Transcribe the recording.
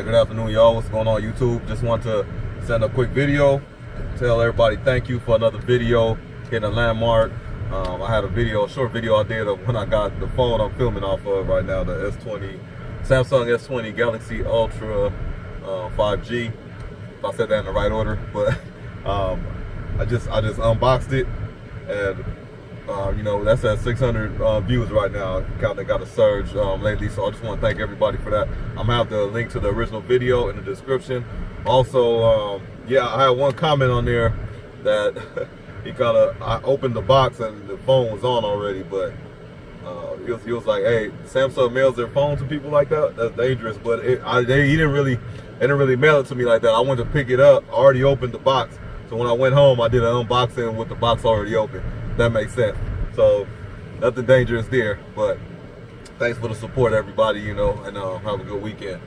Hey, good afternoon, y'all. What's going on, YouTube? Just want to send a quick video, tell everybody thank you for another video, hitting a landmark. I had a short video I did of when I got the phone I'm filming off of right now, the S20, Samsung S20 Galaxy Ultra 5G. If I said that in the right order, but I just unboxed it, and you know, that's at 600 views right now. Counting got a surge lately, so I just want to thank everybody for that. I'm gonna have the link to the original video in the description. Also, yeah, I had one comment on there that I opened the box and the phone was on already, but he was like, "Hey, Samsung mails their phone to people like that? That's dangerous." But they didn't really mail it to me like that. I went to pick it up, I already opened the box. So when I went home, I did an unboxing with the box already open. That makes sense. So nothing dangerous there. But thanks for the support, everybody. You know, and have a good weekend.